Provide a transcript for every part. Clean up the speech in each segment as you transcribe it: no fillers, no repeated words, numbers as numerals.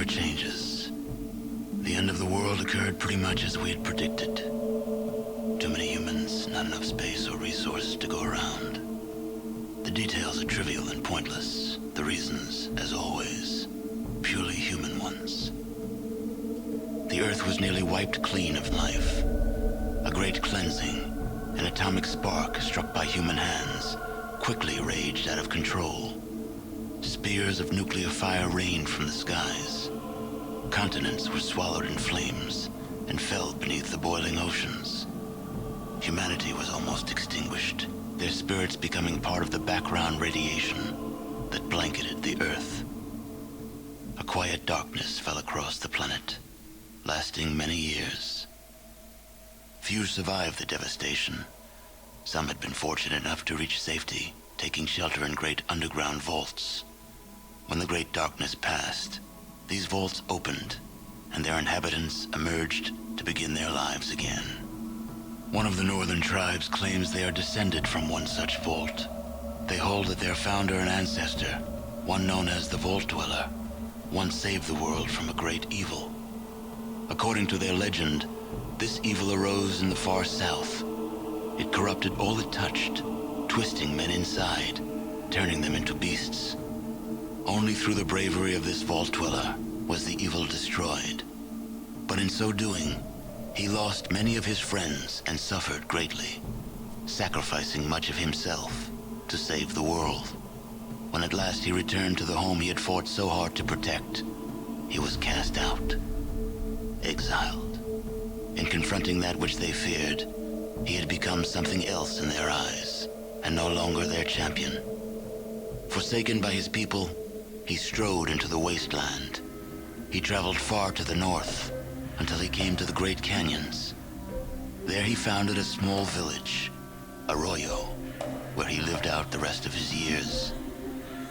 never changes. The end of the world occurred pretty much as we had predicted. Too many humans, not enough space or resources to go around. The details are trivial and pointless. The reasons, as always, purely human ones. The Earth was nearly wiped clean of life. A great cleansing, an atomic spark struck by human hands, quickly raged out of control. Spears of nuclear fire rained from the skies. Continents were swallowed in flames and fell beneath the boiling oceans. Humanity was almost extinguished, their spirits becoming part of the background radiation that blanketed the Earth. A quiet darkness fell across the planet, lasting many years. Few survived the devastation. Some had been fortunate enough to reach safety, taking shelter in great underground vaults. When the great darkness passed, these vaults opened, and their inhabitants emerged to begin their lives again. One of the northern tribes claims they are descended from one such vault. They hold that their founder and ancestor, one known as the Vault Dweller, once saved the world from a great evil. According to their legend, this evil arose in the far south. It corrupted all it touched, twisting men inside, turning them into beasts. Only through the bravery of this Vault Dweller was the evil destroyed. But in so doing, he lost many of his friends and suffered greatly, sacrificing much of himself to save the world. When at last he returned to the home he had fought so hard to protect, he was cast out, exiled. In confronting that which they feared, he had become something else in their eyes, and no longer their champion. Forsaken by his people, he strode into the wasteland. He traveled far to the north, until he came to the Great Canyons. There he founded a small village, Arroyo, where he lived out the rest of his years.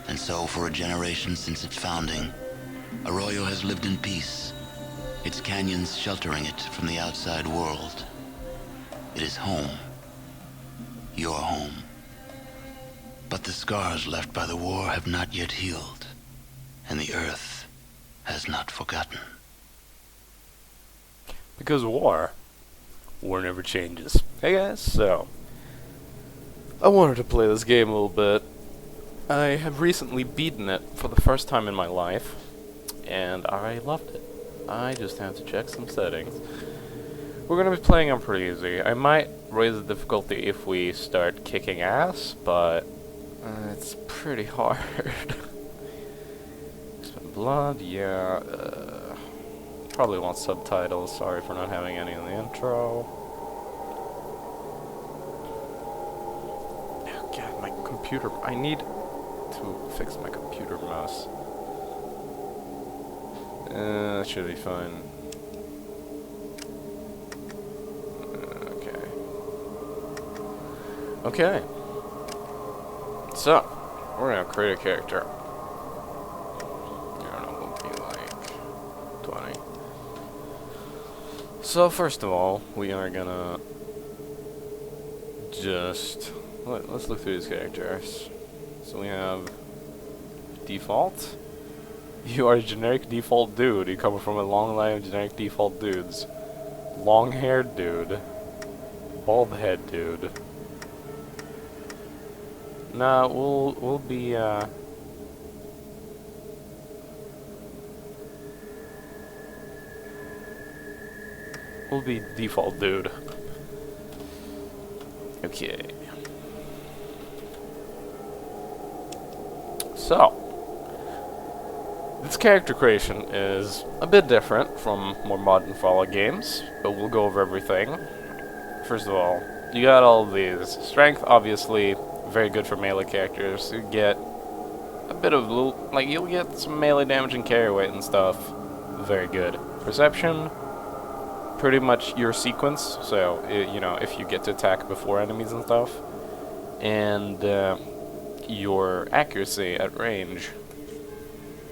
And so, for a generation since its founding, Arroyo has lived in peace, its canyons sheltering it from the outside world. It is home. Your home. But the scars left by the war have not yet healed, and the Earth has not forgotten. Because war never changes. Hey guys, so I wanted to play this game a little bit. I have recently beaten it for the first time in my life, and I loved it. I just have to check some settings. We're going to be playing on pretty easy. I might raise the difficulty if we start kicking ass, but it's pretty hard. Expend blood, yeah. Probably want subtitles. Sorry for not having any in the intro. Oh god, my computer. I need to fix my computer mouse. That should be fine. Okay. So, we're gonna create a character. I don't know, we'll be like 20. So, first of all, we are gonna just... let's look through these characters. So we have default. You are a generic default dude. You come from a long line of generic default dudes. Long-haired dude. Bald-head dude. Nah, we'll be we'll be default dude. Okay. So, this character creation is a bit different from more modern Fallout games, but we'll go over everything. First of all, you got all of these. Strength, obviously, very good for melee characters. You get a bit of, like, you'll get some melee damage and carry weight and stuff. Very good. Perception, pretty much your sequence, so, you know, if you get to attack before enemies and stuff. And, your accuracy at range.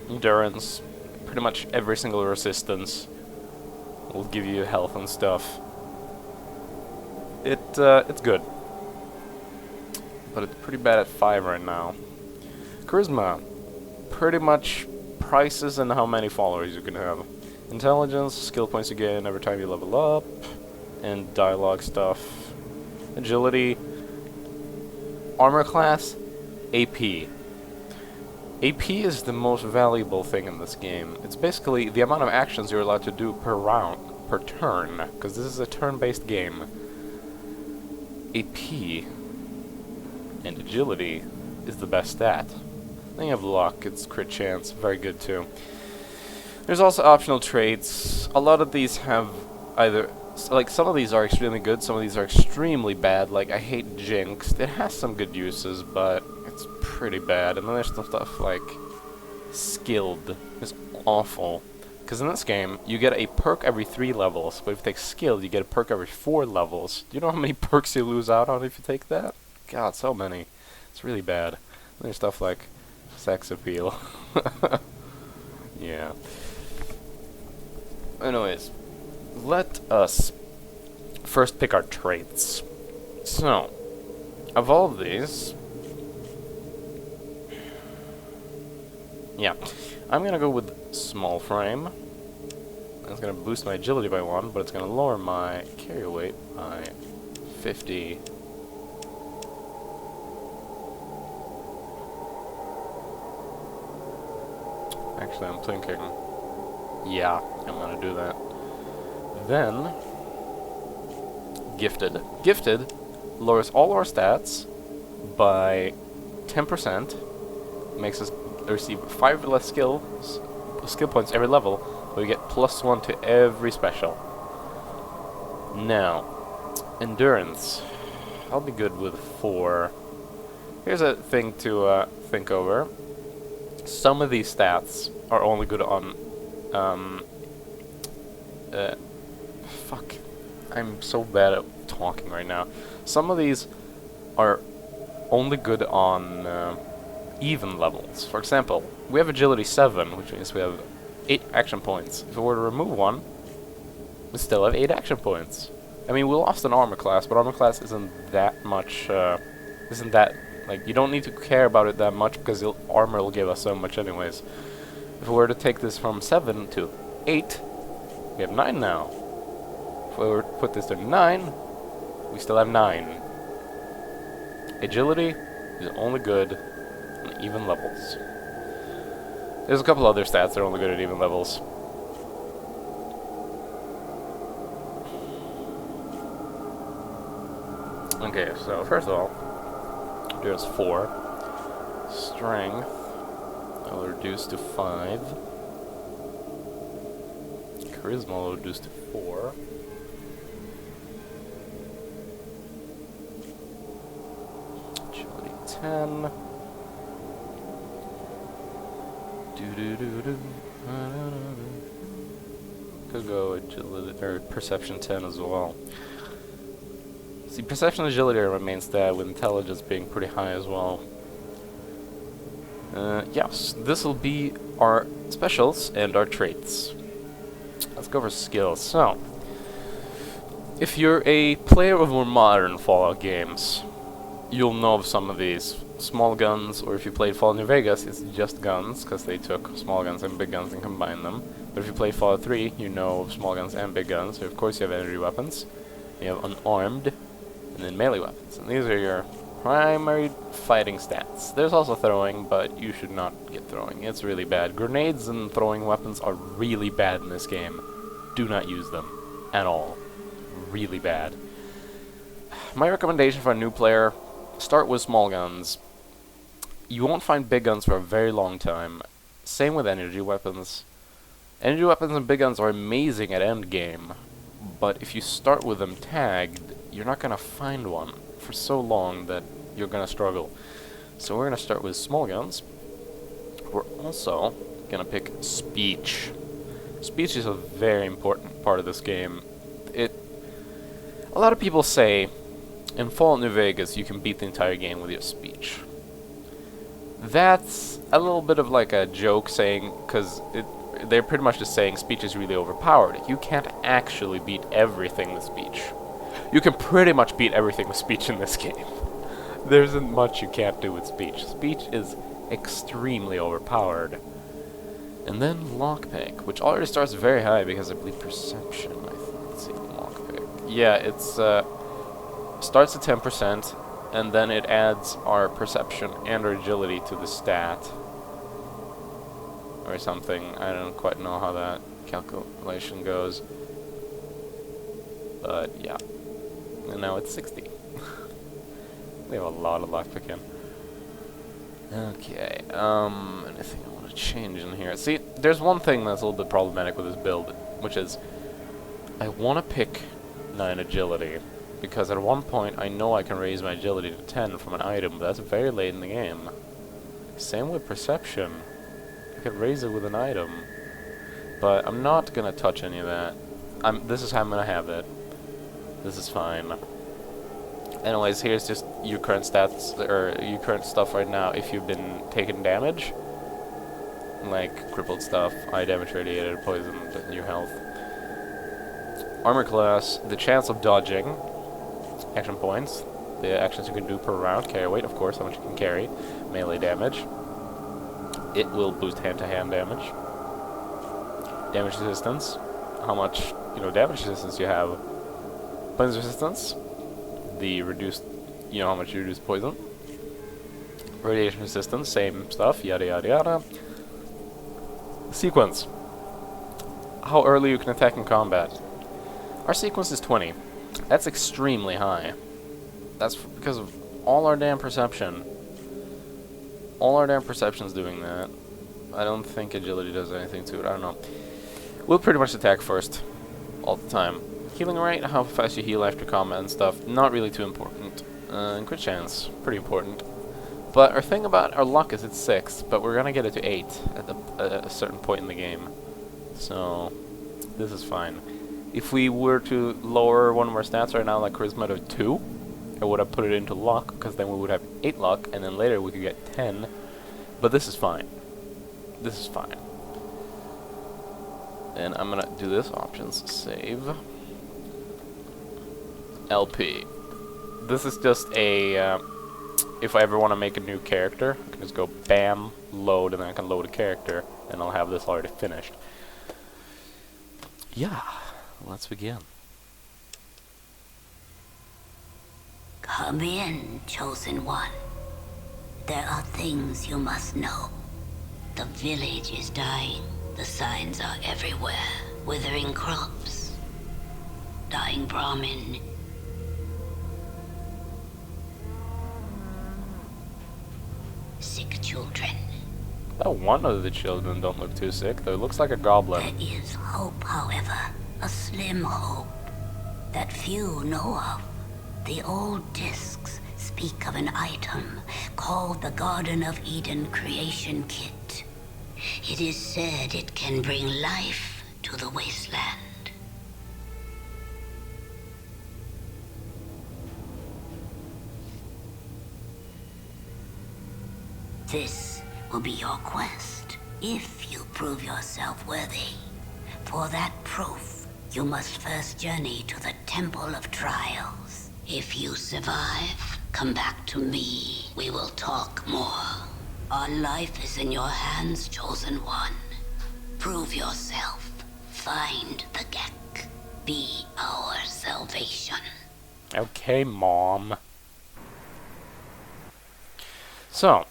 Endurance, pretty much every single resistance will give you health and stuff. It's good. But it's pretty bad at 5 right now. Charisma, pretty much prices and how many followers you can have. Intelligence, skill points you gain every time you level up, and dialogue stuff. Agility, armor class, AP. AP is the most valuable thing in this game. It's basically the amount of actions you're allowed to do per round, per turn, because this is a turn-based game. AP and agility is the best stat. Then you have luck, it's crit chance, very good too. There's also optional traits. A lot of these have either, like some of these are extremely good, some of these are extremely bad. Like I hate Jinx. It has some good uses, but it's pretty bad. And then there's some stuff like Skilled. It's awful. Because in this game, you get a perk every 3 levels, but if you take Skilled, you get a perk every 4 levels. Do you know how many perks you lose out on if you take that? God, so many. It's really bad. And there's stuff like sex appeal. Yeah. Anyways, let us first pick our traits. So, of all of these, yeah, I'm gonna go with small frame. That's gonna boost my agility by 1, but it's gonna lower my carry weight by 50. Actually, I'm thinking, yeah, I'm gonna do that. Then, Gifted. Gifted lowers all our stats by 10%, makes us receive 5 less skill points every level, but we get +1 to every special. Now, Endurance. I'll be good with 4. Here's a thing to think over. Some of these stats are only good on, fuck. I'm so bad at talking right now. Some of these are only good on even levels. For example, we have agility 7, which means we have 8 action points. If we were to remove 1, we still have 8 action points. I mean, we lost an armor class, but armor class isn't that much, like, you don't need to care about it that much because armor will give us so much anyways. If we were to take this from 7 to 8, we have 9 now. If we were to put this to 9, we still have 9. Agility is only good on even levels. There's a couple other stats that are only good at even levels. Okay, so first of all, there's 4. Strength, I'll reduce to 5. Charisma will reduce to 4. Agility 10. Could go agility or perception 10 as well. See, perception and agility are my main stat, with intelligence being pretty high as well. Yes, this will be our specials and our traits. Let's go for skills. So, if you're a player of more modern Fallout games, you'll know of some of these. Small guns, or if you played Fallout New Vegas, it's just guns, because they took small guns and big guns and combined them. But if you play Fallout 3, you know of small guns and big guns. So of course you have energy weapons, you have unarmed, and then melee weapons. And these are your primary fighting stats. There's also throwing, but you should not get throwing. It's really bad. Grenades and throwing weapons are really bad in this game. Do not use them at all. Really bad. My recommendation for a new player, start with small guns. You won't find big guns for a very long time. Same with energy weapons. Energy weapons and big guns are amazing at endgame, but if you start with them tagged, you're not gonna find one for so long that you're gonna struggle. So we're gonna start with small guns. We're also gonna pick speech. Speech is a very important part of this game. A lot of people say in Fallout New Vegas you can beat the entire game with your speech. That's a little bit of like a joke saying, because they're pretty much just saying speech is really overpowered. You can't actually beat everything with speech. You can pretty much beat everything with speech in this game. There isn't much you can't do with speech. Speech is extremely overpowered. And then lockpick, which already starts very high because I believe perception. Let's see, lockpick. Yeah, it's starts at 10%, and then it adds our perception and our agility to the stat, or something. I don't quite know how that calculation goes, but yeah. And now it's 60. We have a lot of lockpicking. Okay, anything I want to change in here? See, there's one thing that's a little bit problematic with this build, which is I want to pick 9 agility, because at one point I know I can raise my agility to 10 from an item, but that's very late in the game. Same with perception. I could raise it with an item, but I'm not going to touch any of that. This is how I'm going to have it. This is fine. Anyways, here's just your current stats, or your current stuff right now if you've been taking damage. Like crippled stuff, eye damage, radiated, poisoned, your health. Armor class, the chance of dodging, action points, the actions you can do per round, carry weight, of course, how much you can carry, melee damage. It will boost hand-to-hand damage. Damage resistance, how much, damage resistance you have. Poison resistance, the reduced, how much you reduce poison. Radiation resistance, same stuff, yada yada yada. Sequence, how early you can attack in combat. Our sequence is 20. That's extremely high. That's because of all our damn perception. All our damn perception's doing that. I don't think agility does anything to it, I don't know. We'll pretty much attack first, all the time. Healing rate, how fast you heal after combat and stuff, not really too important. And crit chance, pretty important. But our thing about our luck is it's 6, but we're gonna get it to 8 at a certain point in the game. So, this is fine. If we were to lower one of our stats right now, like charisma to 2, I would have put it into luck, because then we would have 8 luck, and then later we could get 10. But this is fine. This is fine. And I'm gonna do this, options, save. LP. This is just a, if I ever want to make a new character, I can just go BAM, load, and then I can load a character, and I'll have this already finished. Yeah, let's begin. Come in, Chosen One. There are things you must know. The village is dying. The signs are everywhere. Withering crops. Dying Brahmin. Sick children. Oh, one of the children don't look too sick, though. It looks like a goblin. There is hope, however. A slim hope that few know of. The old discs speak of an item called the Garden of Eden Creation Kit. It is said it can bring life to the wasteland. This will be your quest, if you prove yourself worthy. For that proof, you must first journey to the Temple of Trials. If you survive, come back to me. We will talk more. Our life is in your hands, Chosen One. Prove yourself. Find the Gek. Be our salvation. Okay, Mom. So,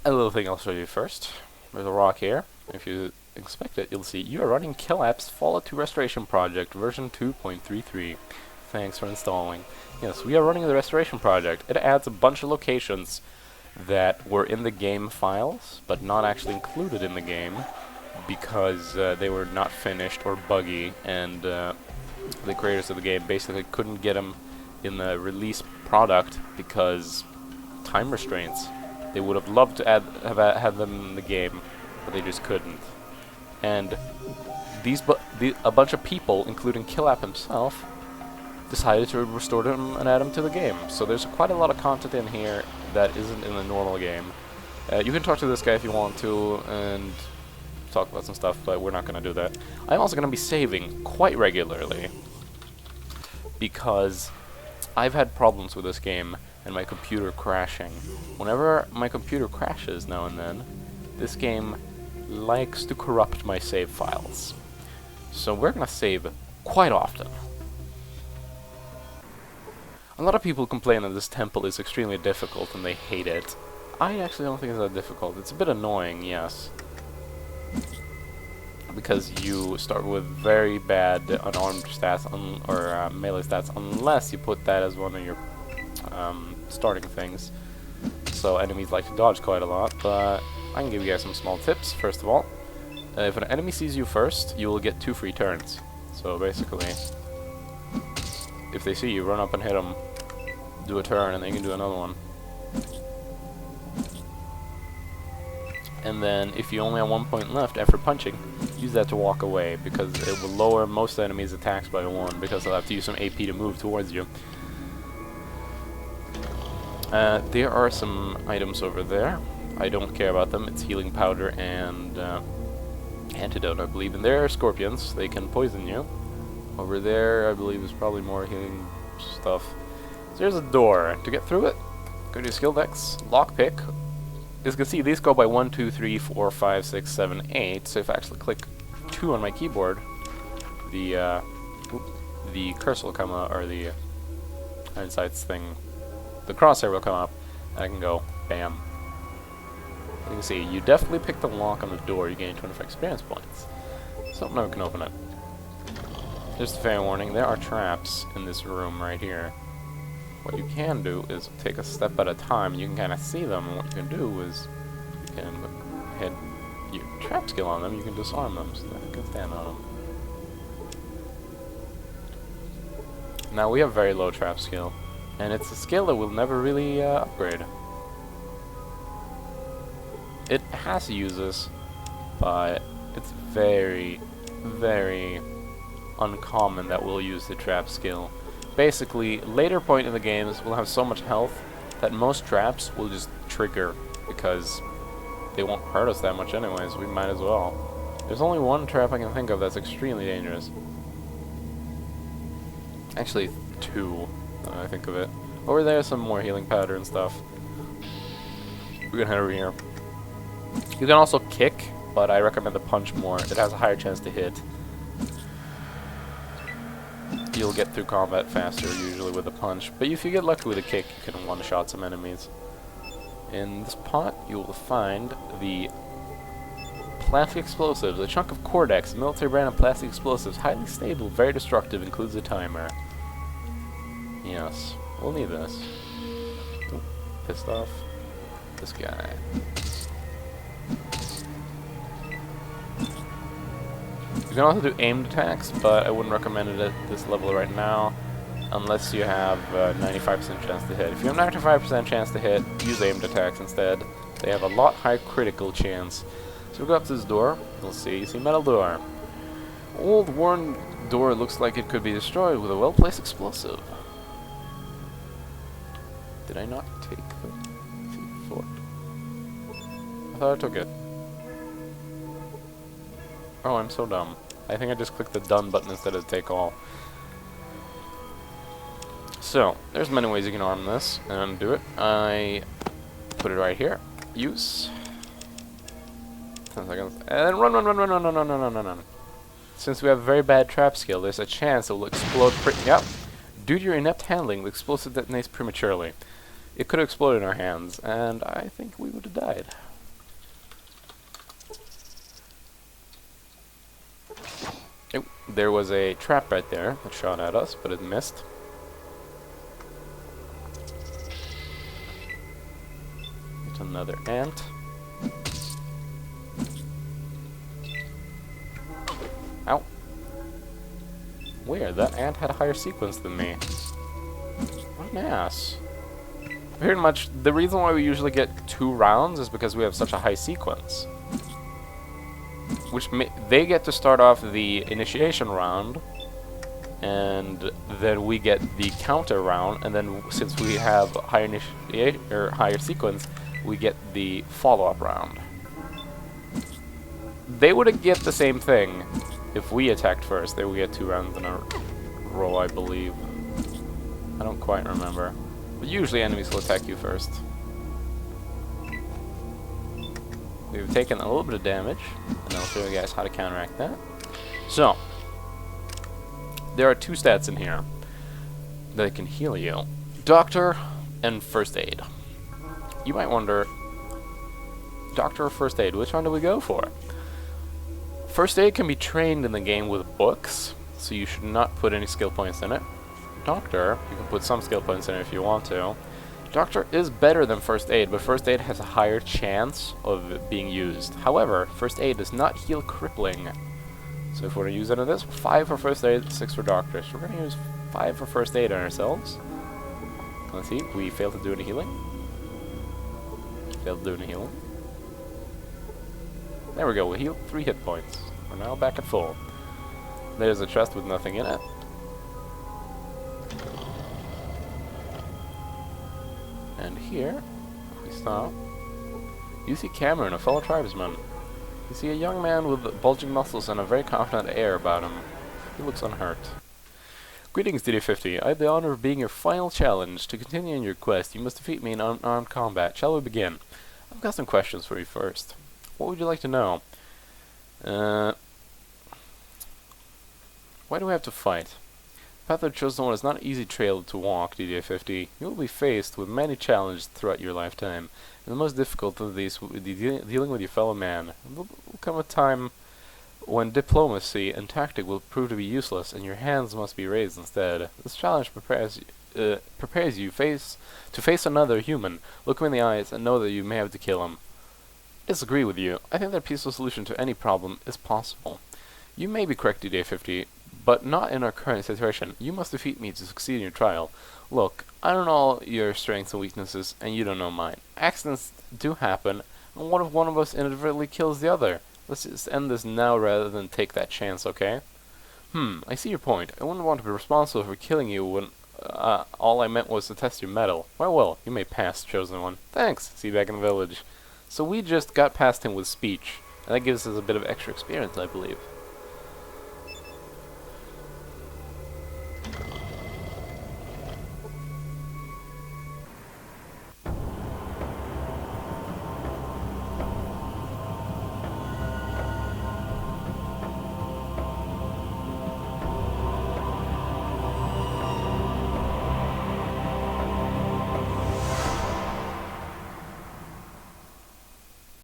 a little thing I'll show you first. There's a rock here. If you inspect it, you'll see you are running Kill-App's Fallout 2 Restoration Project, version 2.33. Thanks for installing. Yes, we are running the Restoration Project. It adds a bunch of locations that were in the game files, but not actually included in the game, because they were not finished or buggy, and the creators of the game basically couldn't get them in the release product because time restraints. They would have loved to have them in the game, but they just couldn't. And a bunch of people, including Kill-App himself, decided to restore them and add them to the game. So there's quite a lot of content in here that isn't in the normal game. You can talk to this guy if you want to and talk about some stuff, but we're not going to do that. I'm also going to be saving quite regularly because I've had problems with this game and my computer crashing. Whenever my computer crashes now and then, this game likes to corrupt my save files. So we're gonna save quite often. A lot of people complain that this temple is extremely difficult and they hate it. I actually don't think it's that difficult. It's a bit annoying, yes. Because you start with very bad unarmed stats or melee stats unless you put that as one of your starting things. So enemies like to dodge quite a lot, but I can give you guys some small tips. First of all, if an enemy sees you first, you will get 2 free turns. So basically, if they see you, run up and hit them, do a turn, and then you can do another one. And then, if you only have 1 point left after punching, use that to walk away, because it will lower most enemies' attacks by 1, because they'll have to use some AP to move towards you. There are some items over there. I don't care about them. It's healing powder and antidote, I believe. And there are scorpions. They can poison you. Over there, I believe, is probably more healing stuff. So there's a door. To get through it, go to your skill decks, lockpick. As you can see, these go by 1, 2, 3, 4, 5, 6, 7, 8. So if I actually click 2 on my keyboard, the cursor will come up, or the insights thing, the crosshair will come up, and I can go, bam. You can see, you definitely picked the lock on the door, you gain 25 experience points. So now we can open it. Just a fair warning, there are traps in this room right here. What you can do is take a step at a time, you can kind of see them, and what you can do is, you can hit your trap skill on them, you can disarm them, so that you can stand on them. Now we have very low trap skill, and it's a skill that we'll never really upgrade. It has uses, but it's very, very uncommon that we'll use the trap skill. Basically, later point in the games, we'll have so much health that most traps will just trigger because they won't hurt us that much anyways. We might as well. There's only one trap I can think of that's extremely dangerous. Actually, 2, now I think of it. Over there, some more healing powder and stuff. We're gonna head over here. You can also kick, but I recommend the punch more. It has a higher chance to hit. You'll get through combat faster, usually with a punch. But if you get lucky with a kick, you can one-shot some enemies. In this pot, you will find the plastic explosives. A chunk of Cordex, a military brand of plastic explosives. Highly stable, very destructive, includes a timer. Yes, we'll need this. Ooh, pissed off. This guy. You can also do aimed attacks, but I wouldn't recommend it at this level right now, unless you have 95% chance to hit. If you have 95% chance to hit, use aimed attacks instead. They have a lot higher critical chance. So we go up to this door. We'll see. You see metal door. Old worn door looks like it could be destroyed with a well-placed explosive. Did I not take the fort? I thought I took it. Oh, I'm so dumb. I think I just clicked the done button instead of take all. So, there's many ways you can arm this and do it. I put it right here. Use. 10 seconds. And then run. Since we have very bad trap skill, there's a chance it will explode Yep. Due to your inept handling, the explosive detonates prematurely. It could have exploded in our hands, and I think we would have died. Oh, there was a trap right there that shot at us, but it missed. It's another ant. Ow. Weird, that ant had a higher sequence than me. What an ass. Pretty much, the reason why we usually get 2 rounds is because we have such a high sequence. Which they get to start off the initiation round, and then we get the counter round, and then since we have higher higher sequence, we get the follow-up round. They would get the same thing if we attacked first. They would get 2 rounds in a row, I believe. I don't quite remember. But usually enemies will attack you first. we've taken a little bit of damage, and I'll show you guys how to counteract that. So, there are 2 stats in here that can heal you. Doctor and First Aid. You might wonder, Doctor or First Aid, which one do we go for? First Aid can be trained in the game with books, so you should not put any skill points in it. Doctor, you can put some skill points in it if you want to. Doctor is better than First Aid, but First Aid has a higher chance of it being used. However, First Aid does not heal crippling. So if we're going to use it on this, 5 for First Aid, 6 for Doctor. So we're going to use 5 for First Aid on ourselves. Let's see, we failed to do any healing. Failed to do any healing. There we go, we healed 3 hit points. We're now back at full. There's a chest with nothing in it. And here, if we stop, you see Cameron, a fellow tribesman. You see a young man with bulging muscles and a very confident air about him. He looks unhurt. Greetings, DD50. I have the honor of being your final challenge. To continue in your quest, you must defeat me in unarmed combat. Shall we begin? I've got some questions for you first. What would you like to know? Why do we have to fight? The path of the chosen one is not an easy trail to walk, DD50. You will be faced with many challenges throughout your lifetime, and the most difficult of these will be dealing with your fellow man. There will come a time when diplomacy and tactic will prove to be useless, and your hands must be raised instead. This challenge prepares you to face another human, look him in the eyes, and know that you may have to kill him. I disagree with you. I think that a peaceful solution to any problem is possible. You may be correct, DD50, but not in our current situation. You must defeat me to succeed in your trial. Look, I don't know your strengths and weaknesses, and you don't know mine. Accidents do happen, and what if one of us inadvertently kills the other? Let's just end this now rather than take that chance, okay? I see your point. I wouldn't want to be responsible for killing you when all I meant was to test your mettle. Well, you may pass, chosen one. Thanks. See you back in the village. So we just got past him with speech, and that gives us a bit of extra experience, I believe.